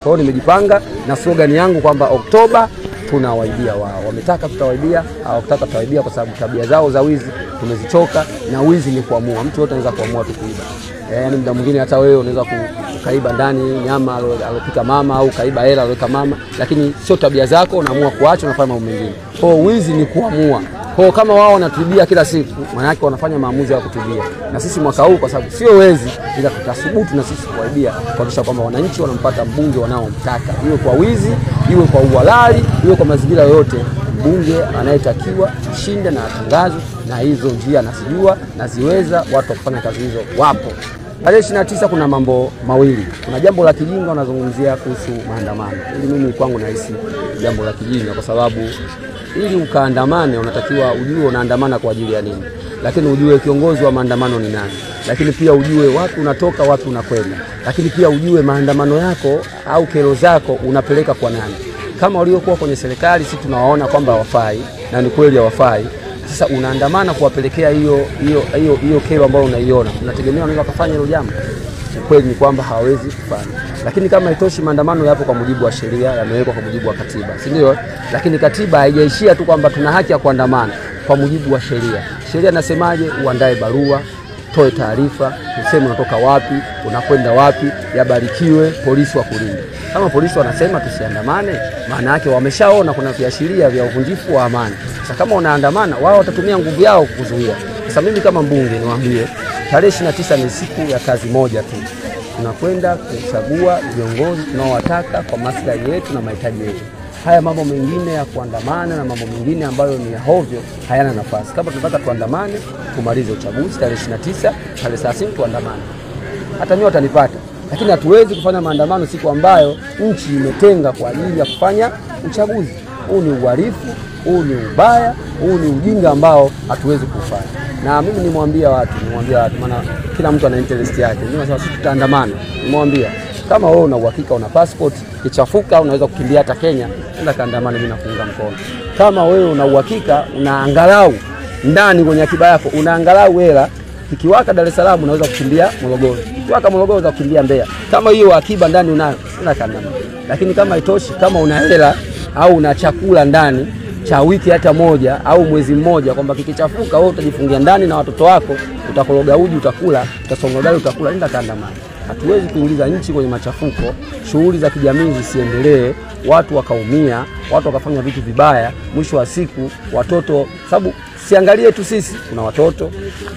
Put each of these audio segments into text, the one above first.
Kwa hiyo nimejipanga na slogan yangu kwamba Oktoba tunawaibia wao. Wametaka tutawaibia, hawakutaka tutawaibia kwa sababu tabia zao za wizi tumezichoka, na wizi ni kuamua. Mtu yote anaweza kuamua tu kuiba. Yaani muda mwingine hata wewe unaweza kukaiba ndani nyama alopika mama au kaiba hela aloweka mama, lakini sio tabia zako, unaamua kuacha, unafanya mambo mengine. Kwa hiyo wizi ni kuamua. Kwa kama wao wanatubia kila siku, maana yake wanafanya maamuzi ya kutubia. Na sisi mwaka huu kwa sababu sio wezi, ila tutasubutu na sisi kuwaibia kuhakikisha kwamba wananchi wanampata mbunge wanaomtaka. Iwe kwa wizi, iwe kwa uhalali, iwe kwa mazingira yote, mbunge anayetakiwa shinde na atangazwe, na hizo njia nasijua na ziweza, watu kufanya kazi hizo wapo. Tarehe 29 kuna mambo mawili. Kuna jambo la kijinga wanazungumzia kuhusu maandamano. Ili mimi kwangu nahisi jambo la kijinga kwa sababu ili ukaandamane unatakiwa ujue unaandamana kwa ajili ya nini. Lakini ujue kiongozi wa maandamano ni nani. Lakini pia ujue wapi unatoka, wapi unakwenda. Lakini pia ujue maandamano yako au kero zako unapeleka kwa nani. Kama waliokuwa kwenye serikali sisi tunawaona kwamba hawafai na ni kweli hawafai. Sasa unaandamana kuwapelekea hiyo kero ambayo unaiona. Unategemea wanaweza kufanya hilo jambo. Kweli ni kwamba hawezi kufanya. Lakini kama itoshi, maandamano yapo kwa mujibu wa sheria, yamewekwa kwa mujibu wa katiba, si ndio? Lakini katiba haijaishia tu kwamba tuna haki ya kuandamana, kwa mujibu wa sheria. Sheria inasemaje? Uandae barua, toe taarifa, useme unatoka wapi, unakwenda wapi, yabarikiwe, polisi wakulinde. Kama polisi wanasema tusiandamane, maana yake wameshaona kuna viashiria vya uvunjifu wa amani. Sasa kama unaandamana, wao watatumia nguvu yao kukuzuia. Sasa mimi kama mbunge niwaambie, tarehe 29 ni siku ya kazi moja tu. Tunakwenda kuchagua viongozi tunaowataka kwa maslahi yetu na mahitaji yetu. Haya mambo mengine ya kuandamana na mambo mengine ambayo ni ya hovyo hayana nafasi. Kama tunataka tuandamane, tumalize uchaguzi tarehe 29, tarehe 30 tuandamane. Hata mimi watanipata. Lakini hatuwezi kufanya maandamano siku ambayo nchi imetenga kwa ajili ya kufanya uchaguzi. Huu ni uhalifu, huu ni ubaya, huu ni ujinga ambao hatuwezi kufanya. Na mimi nimwambia watu maana kila mtu ana interest yake. Mimi nasema sisi tutaandamana. Nimwambia kama wewe una uhakika una passport, kichafuka unaweza kukimbia hata Kenya, nenda kaandamana, mimi nakuunga mkono. Kama wewe una uhakika unaangalau ndani kwenye akiba yako unaangalau hela, ikiwaka Dar es Salaam unaweza kukimbia Morogoro. Ikiwaka Morogoro unaweza kukimbia Mbeya. Kama hiyo akiba ndani unayo, nenda kaandamana. Lakini kama haitoshi, kama una hela au una chakula ndani cha wiki hata moja au mwezi mmoja, kwamba kikichafuka wewe utajifungia ndani na watoto wako, utakoroga uji utakula, utasonga ugali utakula, nenda kaandamana. Hatuwezi kuingiza nchi kwenye machafuko, shughuli za kijamii zisiendelee, watu wakaumia, watu wakafanya vitu vibaya, mwisho wa siku watoto, sababu siangalie tu sisi, kuna watoto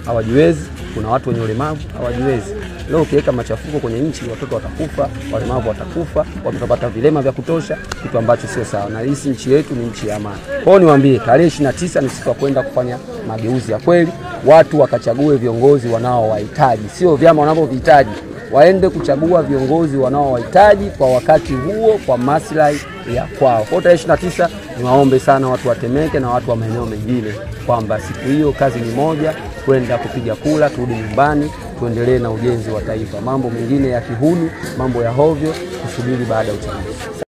hawajiwezi, kuna watu wenye ulemavu hawajiwezi. Leo ukiweka machafuko kwenye nchi, watoto watakufa, walemavu watakufa, watapata vilema vya kutosha, kitu ambacho sio sawa. Na hii nchi yetu ni nchi ya amani. Kwa hiyo niwaambie, tarehe 29 ni siku ya kwenda kufanya mageuzi ya kweli, watu wakachague viongozi wanaowahitaji, sio vyama wanavyovihitaji. Waende kuchagua viongozi wanaowahitaji kwa wakati huo, kwa maslahi ya kwao. Kwa tarehe 29 niwaombe sana watu wa Temeke na watu wa maeneo mengine kwamba siku hiyo kazi ni moja, kwenda kupiga kura, turudi nyumbani, tuendelee na ujenzi wa taifa. Mambo mengine ya kihuni, mambo ya hovyo tusubiri baada ya uchaguzi.